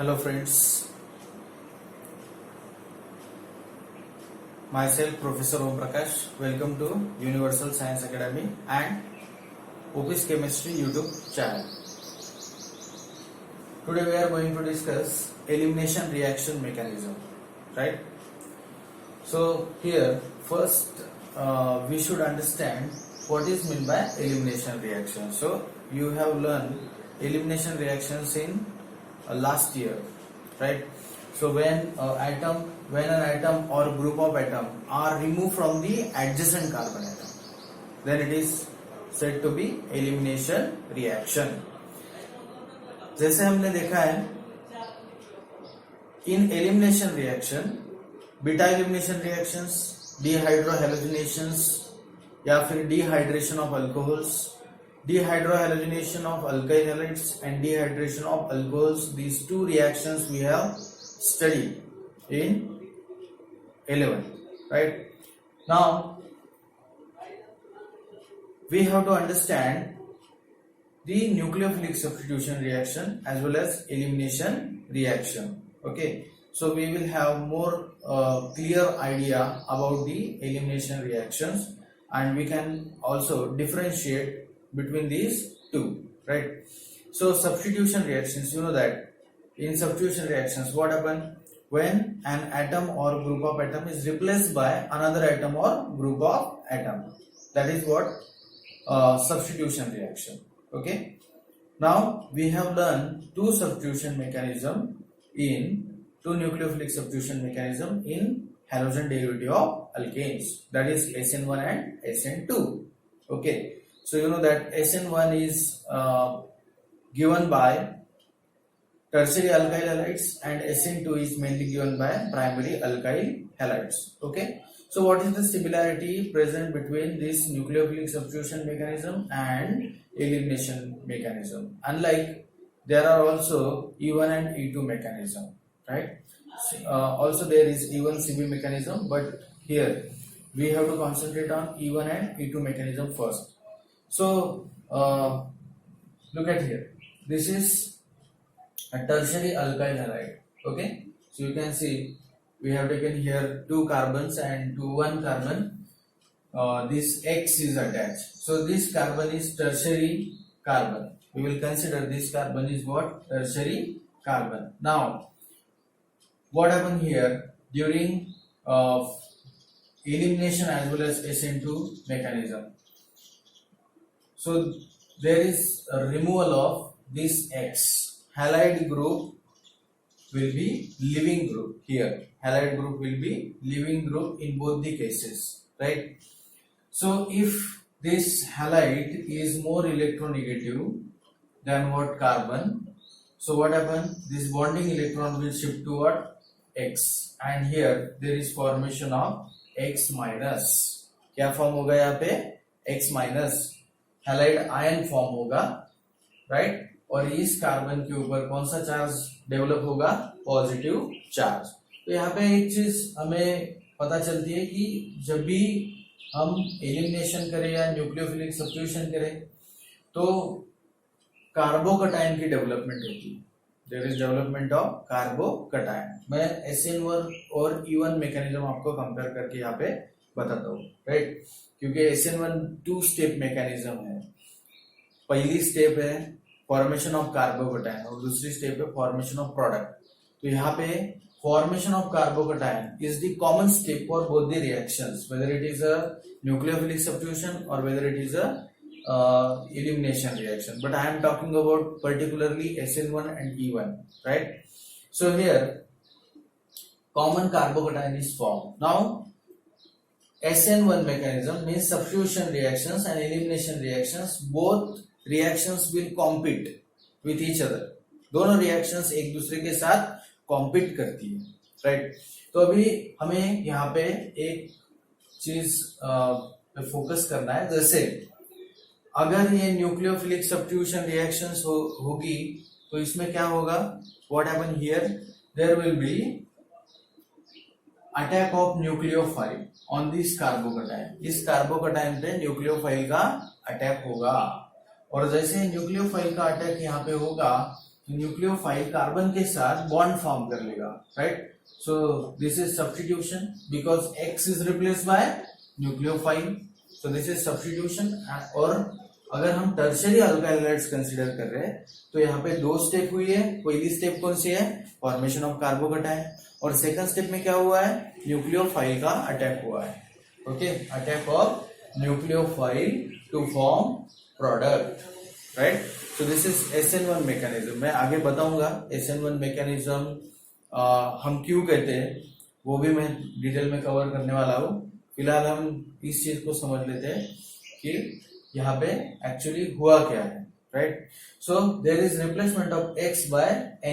Hello friends, myself Professor Om Prakash. Welcome to Universal Science Academy and Opus Chemistry YouTube channel. Today we are going to discuss elimination reaction mechanism, right? So here first we should understand what is meant by elimination reaction. So you have learned elimination reactions in last year, right? So when an atom or group of atom are removed from the adjacent carbon atom, then it is said to be elimination reaction. जैसे हमने देखा है in elimination reaction, beta elimination reactions, dehydrohalogenations या फिर dehydration of alcohols, dehydrohalogenation of alkyl halides and dehydration of alcohols. These two reactions we have studied in 11, right? Now we have to understand the nucleophilic substitution reaction as well as elimination reaction. Okay, so we will have more clear idea about the elimination reactions, and we can also differentiate between these two, right? So substitution reactions, you know that in substitution reactions what happen when an atom or group of atom is replaced by another atom or group of atom, that is what substitution reaction. Okay, now we have learned two substitution mechanism in two nucleophilic substitution mechanism in halogen derivative of alkanes, that is SN1 and SN2. Okay, so you know that SN1 is given by tertiary alkyl halides and SN2 is mainly given by primary alkyl halides. Okay, so what is the similarity present between this nucleophilic substitution mechanism and elimination mechanism? Unlike, there are also E1 and E2 mechanism, right? Also there is E1 CB mechanism, but here we have to concentrate on E1 and E2 mechanism first. So look at here, this is a tertiary alkyl halide. Okay, so you can see we have taken here two carbons, and to one carbon this X is attached. So this carbon is tertiary carbon. We will consider this carbon is what? Tertiary carbon. Now what happened here during elimination as well as SN2 mechanism? So there is a removal of this X. Halide group will be leaving group here. Halide group will be leaving group in both the cases, right? So if this halide is more electronegative than what carbon, so what happens? This bonding electron will shift toward X, and here there is formation of X minus. क्या form होगा यहाँ पे? X minus. Halide ion form होगा, right? और इस carbon के ऊपर कौन सा चार्ज डेवलप होगा? Positive charge. तो यहाँ पे एक चीज हमें पता चलती है कि जब भी हम एलिमिनेशन करें या न्यूक्लियोफिलिक सब्स्टिट्यूशन करें तो कार्बोकटायन की डेवलपमेंट होती है. There is development of carbocation. मैं SN1 और E1 मैकेनिज्म आपको कंपेयर करके यहाँ पे बताता हूँ, राइट? क्योंकि SN1 टू स्टेप मैकेनिज्म है. पहली स्टेप है फॉर्मेशन ऑफ कार्बोकटायन और दूसरी स्टेप है फॉर्मेशन ऑफ प्रोडक्ट. तो यहाँ पे formation of carbocation is the common step for both the reactions, whether it is a nucleophilic substitution और whether it is a elimination reaction. But I am talking about particularly SN1 and E1, right? So here common carbocation is formed. Now SN1 mechanism means substitution reactions and elimination reactions. Both reactions will compete with each other. दोनों reactions एक दूसरे के साथ compete करती है, right? तो अभी हमें यहाँ पे एक चीज पे फोकस करना है. जैसे अगर ये न्यूक्लियोफिलिक सब्स्टिट्यूशन रिएक्शंस होगी तो इसमें क्या होगा? What happen here? There will be attack of nucleophile on this carbocation. इस कार्बोकटायन पे न्यूक्लियोफाइल का अटैक होगा, और जैसे न्यूक्लियोफाइल का अटैक यहाँ पे होगा न्यूक्लियोफाइल कार्बन के साथ बॉन्ड फॉर्म कर लेगा, right. So this is substitution because X is replace by nucleophile, so this is substitution. और अगर हम टर्शियरी अल्काइल हैलाइड्स कंसीडर कर रहे हैं तो यहाँ पे 2 स्टेप हुई है। पहली स्टेप कौन सी है, फॉर्मेशन ऑफ कार्बोकटायन, और सेकंड स्टेप में क्या हुआ है, न्यूक्लियोफाइल का अटैक हुआ है, okay, attack of nucleophile to form product, right. So this is SN1 mechanism. मैं आगे बताऊंगा SN1 मैकेनिज्म हम क्यों कहते हैं, वो भी मैं डिटेल में कवर करने वाला हूँ। फिलहाल हम इस चीज को समझ लेते हैं कि यहाँ पे एक्चुअली हुआ क्या है, right. So there is replacement of X by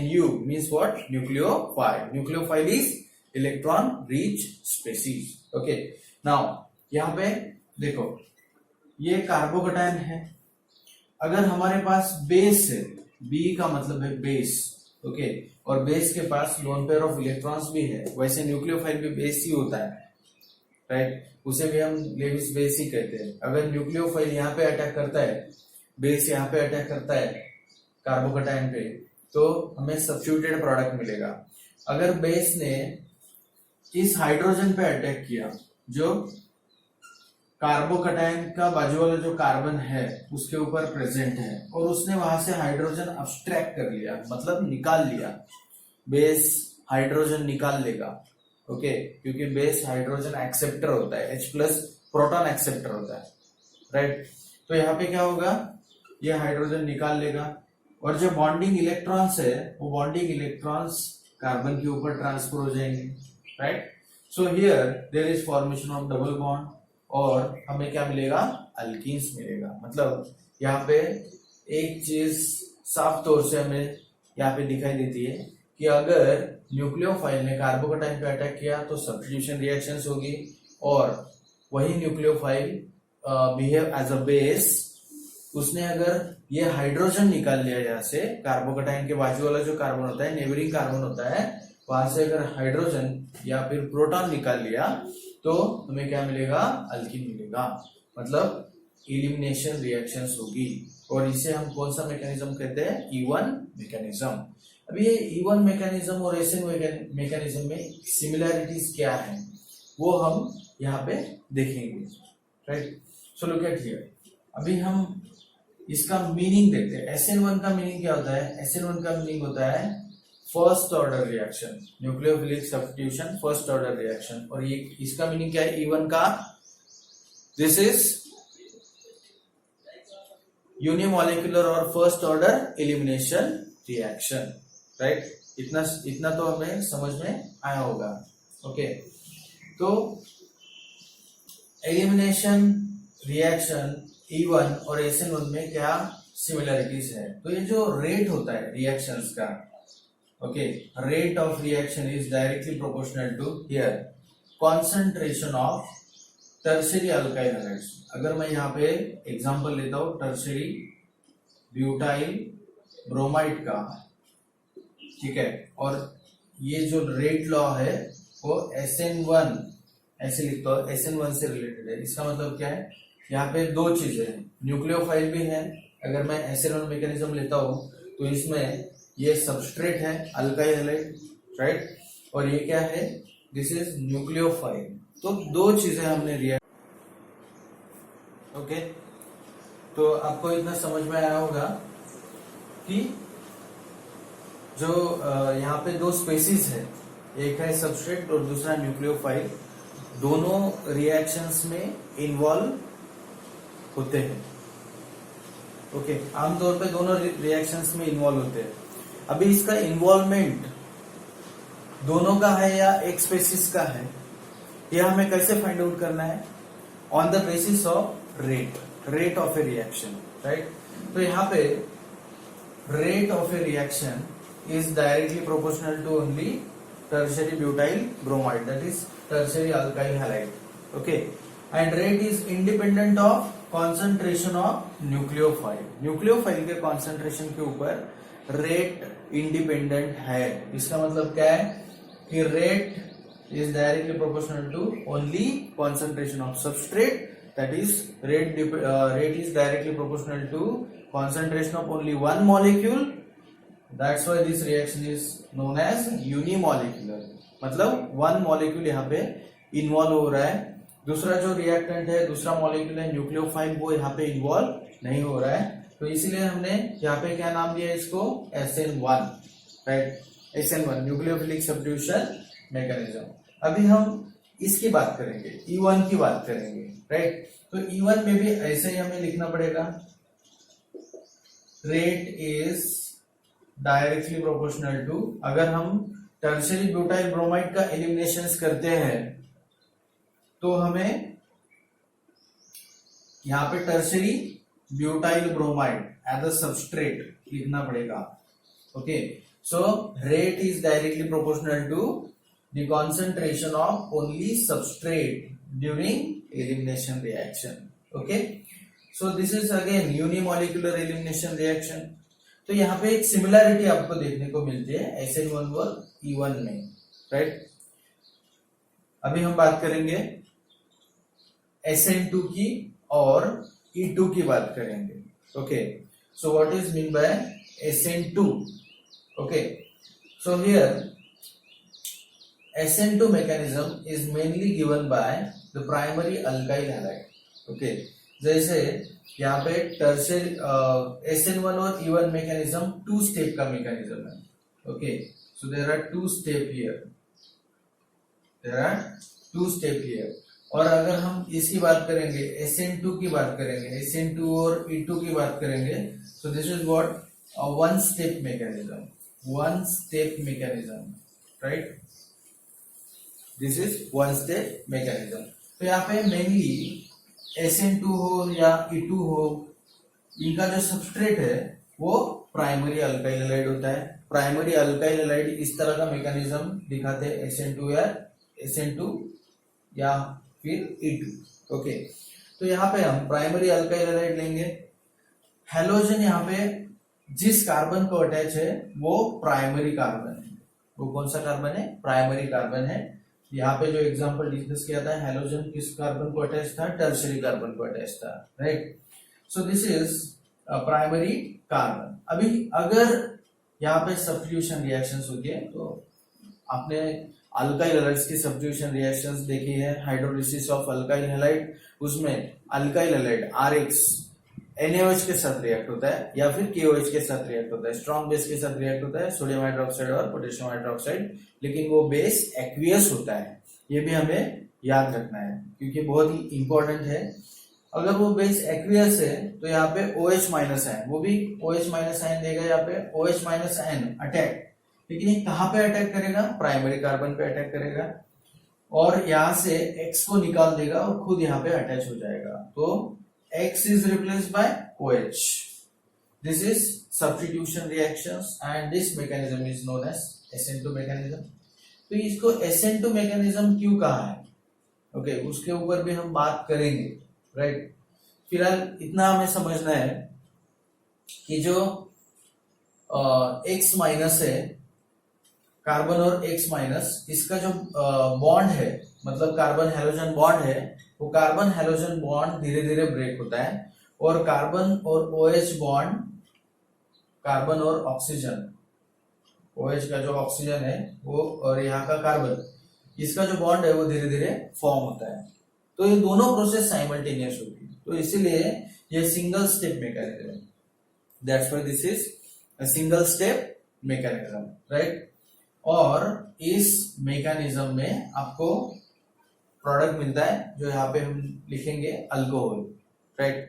Nu means what, nucleophile. Nucleophile is electron rich species, okay. Now यहाँ पे देखो, ये कार्बोकटायन है। अगर हमारे पास बेस है, B का मतलब है बेस, ओके, और बेस के पास लोन पेयर ऑफ इलेक्ट्रॉन्स भी है, वैसे न्यूक्लियोफाइल भी बेस ही होता है, राइट, उसे भी हम लेविस बेस ही कहते हैं। अगर न्यूक्लियोफाइल यहाँ पे अटैक करता है, बेस यहाँ पे अटैक करता है कार्बोकटायन पे, तो हमें सब्स्टिट्यूटेड प्रोडक्ट मिलेगा। अगर बेस ने इस हाइड्रोजन पे अटैक किया, जो कार्बोकटायन का बाजू वाला जो कार्बन है उसके ऊपर प्रेजेंट है, और उसने वहां से हाइड्रोजन अब्स्ट्रैक्ट कर लिया, मतलब निकाल लिया, बेस हाइड्रोजन निकाल लेगा, ओके, क्योंकि बेस हाइड्रोजन एक्सेप्टर होता है, H प्लस प्रोटॉन एक्सेप्टर होता है, राइट। तो यहाँ पे क्या होगा, ये हाइड्रोजन निकाल लेगा, और जो बॉन्डिंग इलेक्ट्रॉन्स है वो बॉन्डिंग इलेक्ट्रॉन्स कार्बन के ऊपर ट्रांसफर हो जाएंगे, right. So here there is formation of double bond, और हमें क्या मिलेगा, अल्कीन्स मिलेगा। मतलब यहाँ पे एक चीज साफ तौर से हमें यहाँ पे दिखाई देती है कि अगर न्यूक्लियोफाइल ने कार्बोकटायन पे अटैक किया तो सब्स्टिट्यूशन रिएक्शंस होगी, और वही nucleophile behave as a base, उसने अगर ये हाइड्रोजन निकाल लिया यहाँ से, कार्बोकटायन के बाजू वाला जो कार्बन होता है, नेबरिंग कार्बन होता है, वहां से अगर हाइड्रोजन या फिर प्रोटॉन निकाल लिया तो हमें क्या मिलेगा, अल्कीन मिलेगा, मतलब इलिमिनेशन रिएक्शंस होगी। और इसे हम कौन सा मैकेनिज्म कहते हैं, E1 मैकेनिज्म। अब ये E1 मैकेनिज्म और SN मैकेनिज्म में सिमिलैरिटीज क्या है वो हम यहाँ पे देखेंगे, right. So look at here, अभी हम इसका मीनिंग देखते हैं। SN1 का मीनिंग क्या होता है, SN1 का मीनिंग होता है first order reaction, nucleophilic substitution first order reaction, और ये इसका मीनिंग क्या है, E1 का, दिस इज यूनिमोलिकुलर और first order elimination reaction, right. इतना तो हमें समझ में आया होगा, ओके। तो एलिमिनेशन रिएक्शन E1 और SN1 में क्या सिमिलरिटीज है, तो ये जो रेट होता है रिएक्शंस का, okay, rate of reaction is directly proportional to here concentration of tertiary alkyl halides. अगर मैं यहाँ पे एग्जांपल लेता हूँ टर्शियरी ब्यूटाइल ब्रोमाइड का, ठीक है, और ये जो रेट लॉ है वो SN1 ऐसे लिखता हूँ, SN1 से रिलेटेड है। इसका मतलब क्या है, यहाँ पे 2 चीजें हैं, न्यूक्लियोफाइल भी है। अगर मैं SN1 मैकेनिज्म लेता हूँ तो इसमें ये सबस्ट्रेट है अल्काइल हैलाइड, राइट, और ये क्या है, दिस इज न्यूक्लियोफाइल। तो 2 चीजें हमने रिएक्ट, ओके। तो आपको इतना समझ में आया होगा कि जो यहाँ पे 2 स्पेसीज है, एक है सबस्ट्रेट और दूसरा न्यूक्लियोफाइल, दोनों रिएक्शंस में इन्वॉल्व होते हैं, ओके। आमतौर पे दोनों रिएक्शंस में इन्वॉल्व होते हैं। अभी इसका इन्वॉल्वमेंट दोनों का है या एक स्पेसीज का है, यह हमें कैसे फाइंड आउट करना है, on the basis of rate of A reaction, right. तो यहाँ पे rate of A reaction is directly proportional to only tertiary butyl bromide, that is tertiary alkyl halide, okay, and rate is independent of concentration of nucleophile. nucleophile के concentration के ऊपर rate independent है। इसका मतलब क्या है कि rate is directly proportional to only concentration of substrate, that is rate is directly proportional to concentration of only one molecule that's why this reaction is known as unimolecular, मतलब one molecule यहाँ पे involve हो रहा है, दूसरा जो reactant है, दूसरा मॉलिक्यूल है न्यूक्लियोफाइल, वो यहाँ पे इन्वॉल्व नहीं हो रहा है। तो इसीलिए हमने यहाँ पे क्या नाम दिया इसको, SN1, right, SN1 nucleophilic substitution mechanism. अभी हम इसकी बात करेंगे, E1 की बात करेंगे, राइट। तो E1 में भी ऐसे ही हमें लिखना पड़ेगा, rate is directly proportional to, अगर हम टर्शियरी ब्यूटाइल ब्रोमाइड का एलिमिनेशन करते हैं तो हमें यहाँ पे tertiary butyl bromide as a substrate लिखना पड़ेगा। Okay, so rate is directly proportional to the concentration of only substrate during elimination reaction. Okay, so this is again unimolecular elimination reaction. तो यहाँ पे एक सिमिलैरिटी आपको देखने को मिलती है SN1 और E1 में, राइट। अभी हम बात करेंगे SN2 की और E2 की बात करेंगे। Okay, so what is mean by SN2? Okay, so here SN2 mechanism is mainly given by the primary alkyl halide. Okay, जैसे यहाँ पे टर्शियरी SN1 और E1 मैकेनिज्म टू स्टेप का मैकेनिज्म है। Okay, so there are two step here, there are two step here. और अगर हम इसकी बात करेंगे, SN2 की बात करेंगे, SN2 और E2 की बात करेंगे, सो this is what one step mechanism, one step mechanism, right. This is one step mechanism. तो यहाँ पे मेनली SN2 हो या E2 हो, इनका जो सबस्ट्रेट है वो प्राइमरी अल्काइल हैलाइड होता है। प्राइमरी अल्काइल हैलाइड इस तरह का मैकेनिज्म दिखाते हैं, SN2 या फिर E2। ओके, तो यहाँ पे हम प्राइमरी अल्काइल हैलाइड लेंगे। हैलोजन यहाँ पे जिस कार्बन को अटैच है वो प्राइमरी कार्बन है। वो कौन सा कार्बन है? प्राइमरी कार्बन है। यहाँ पे जो एग्जांपल डिस्कस किया था, हैलोजन किस कार्बन को अटैच था? टर्शियरी कार्बन को अटैच था, right. So this is primary carbon. अभी अगर यहाँ पे सब्स्टिट्यूशन रिएक्शंस होती है, तो आपने अल्काइल हैलाइड्स की सब्स्टिट्यूशन रिएक्शंस देखी है, हाइड्रोलिसिस ऑफ अल्काइल हैलाइड, उसमें अल्काइल हैलाइड RX NaOH के साथ रिएक्ट होता है या फिर KOH के साथ रिएक्ट होता है, स्ट्रॉन्ग बेस के साथ रिएक्ट होता है, सोडियम हाइड्रोक्साइड और पोटेशियम हाइड्रोक्साइड, लेकिन वो बेस एक्वियस होता है। ये भी हमें याद रखना है क्योंकि बहुत ही इंपॉर्टेंट है। अगर वो बेस एक्वियस है तो यहाँ पे OH माइनस आयन, वो भी OH माइनस आयन देगा, यहाँ पे OH माइनस आयन अटैक, लेकिन ये कहाँ पे अटैक करेगा? प्राइमरी कार्बन पे अटैक करेगा और यहाँ से X को निकाल देगा और खुद यहाँ पे अटैच हो जाएगा। तो X is replaced by OH. This is substitution reactions and this mechanism is known as SN2 mechanism. तो इसको SN2 mechanism क्यों कहा है? ओके, उसके ऊपर भी हम बात करेंगे, राइट। फिलहाल इतना हमें समझना है कि जो X माइनस है, कार्बन और X माइनस, इसका जो बॉन्ड है, मतलब कार्बन हैलोजन बॉन्ड है, वो कार्बन हैलोजन बॉन्ड धीरे धीरे ब्रेक होता है और कार्बन और OH बॉन्ड, कार्बन और ऑक्सीजन, OH का जो ऑक्सीजन है वो और यहाँ का कार्बन, इसका जो बॉन्ड है वो धीरे धीरे फॉर्म होता है। तो ये दोनों प्रोसेस साइमल्टेनियस होती है, तो इसीलिए ये सिंगल स्टेप मैकेनिज्म है। That's why this is a single step mechanism, right. और इस मैकेनिज्म में आपको प्रोडक्ट मिलता है जो यहाँ पे हम लिखेंगे अल्कोहल, राइट।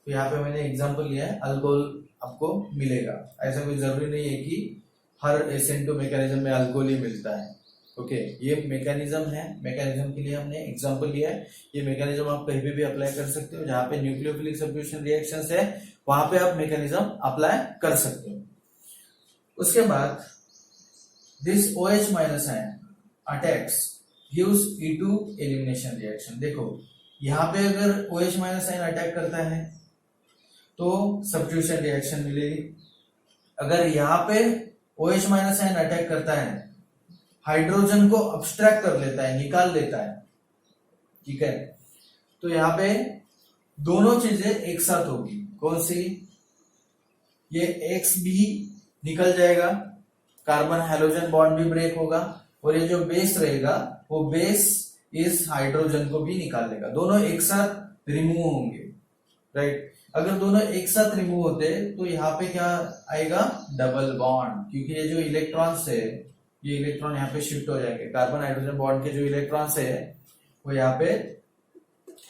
तो यहाँ पे मैंने एग्जांपल लिया है, अल्कोहल आपको मिलेगा। ऐसा कोई जरूरी नहीं है कि हर SN2 मैकेनिज्म में अल्कोहल ही मिलता है। ओके, ये मैकेनिज्म है, मैकेनिज्म के लिए हमने एग्जांपल लिया है। ये मैकेनिज्म आप कहीं भी अप्लाई कर सकते हो, जहाँ पे न्यूक्लियोफिलिक सब्स्टिट्यूशन रिएक्शंस है वहां पे आप मैकेनिज्म अप्लाई कर सकते हो। उसके बाद this OH minus ion attacks gives E2 elimination reaction. देखो यहाँ पे अगर OH माइनस आयन अटैक करता है तो सब्स्टिट्यूशन रिएक्शन मिलेगी। अगर यहाँ पे OH माइनस आयन अटैक करता है, हाइड्रोजन को अब्स्ट्रैक्ट कर लेता है, निकाल देता है, ठीक है, तो यहाँ पे दोनों चीजें एक साथ होगी। कौन सी? ये X भी निकल जाएगा, कार्बन हाइड्रोजन बॉन्ड भी ब्रेक होगा, और ये जो बेस रहेगा वो बेस इस हाइड्रोजन को भी निकाल देगा, दोनों एक साथ रिमूव होंगे, राइट। अगर दोनों एक साथ रिमूव होते तो यहाँ पे क्या आएगा, डबल बॉन्ड, क्योंकि ये जो इलेक्ट्रॉन्स है ये इलेक्ट्रॉन यहाँ पे शिफ्ट हो जाएंगे, कार्बन हाइड्रोजन बॉन्ड के जो इलेक्ट्रॉन्स है वो यहाँ पे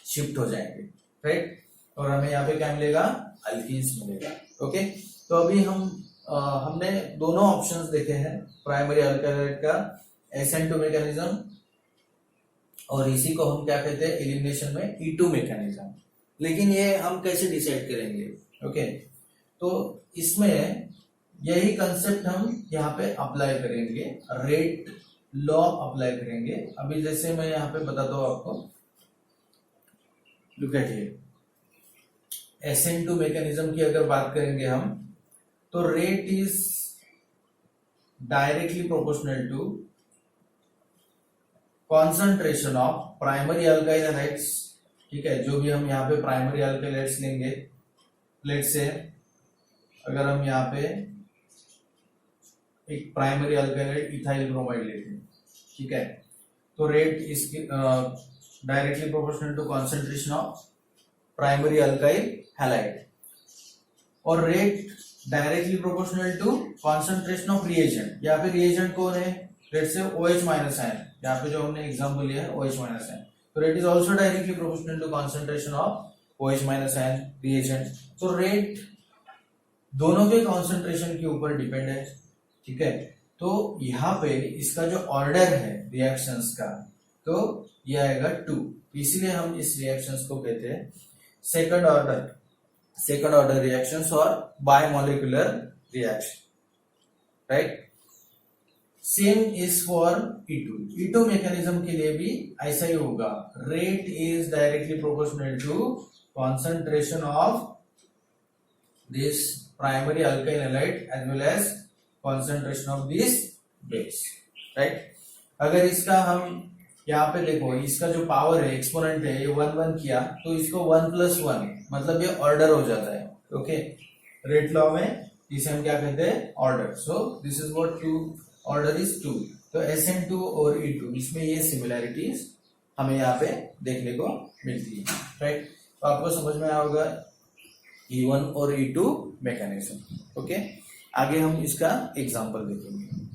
शिफ्ट हो जाएंगे, राइट। और हमें यहाँ पे क्या मिलेगा, अल्कीन्स मिलेगा। ओके, तो अभी हमने दोनों ऑप्शंस देखे हैं, प्राइमरी अल्काइल का SN2 मैकेनिज्म, और इसी को हम क्या कहते हैं एलिमिनेशन में E2 मैकेनिज्म। लेकिन ये हम कैसे डिसाइड करेंगे, ओके, तो इसमें यही कंसेप्ट हम यहाँ पे अप्लाई करेंगे, रेट लॉ अप्लाई करेंगे। अभी जैसे मैं यहाँ पे बताता हूँ आपको, look at here, SN2 mechanism की अगर बात करेंगे हम, तो rate is directly proportional to concentration of primary alkyl halides, ठीक है, जो भी हम यहाँ पे प्राइमरी अल्काइल हाइड्स लेंगे, लेट्स से अगर हम यहाँ पे एक primary alkyl halide ethyl bromide लेते हैं, ठीक है, तो rate is directly proportional to concentration of primary alkyl halide, और rate directly proportional to concentration of reagent. यहाँ पे रिएजेंट कौन है, रेट से OH माइनस आयन, यहाँ पे जो हमने एग्जाम्पल लिया है OH माइनस आयन, तो rate is also directly proportional to concentration of OH minus ion reagent. तो रेट दोनों के कॉन्सेंट्रेशन के ऊपर डिपेंड है, ठीक है। तो यहाँ पे इसका जो ऑर्डर है रिएक्शंस का, तो ये आएगा 2, इसीलिए हम इस रिएक्शंस को कहते हैं सेकंड ऑर्डर रिएक्शंस और bimolecular reaction, right. Same is for E2 mechanism के लिए भी ऐसा ही होगा, rate is directly proportional to concentration of this primary alkyl halide as well as concentration of this base, right। अगर इसका हम यहाँ पे देखो, इसका जो पावर है एक्सपोनेंट है ये 1 1 किया, तो इसको 1 + 1 मतलब ये ऑर्डर हो जाता है, ओके। रेट लॉ में इसे हम क्या कहते हैं, order. So this is what 2 order is 2। तो SN2 और E2 इसमें ये सिमिलैरिटीज हमें यहाँ पे देखने को मिलती है, राइट। तो आपको समझ में आया होगा E1 और E2 मैकेनिज्म, ओके। आगे हम इसका एग्जाम्पल देखेंगे।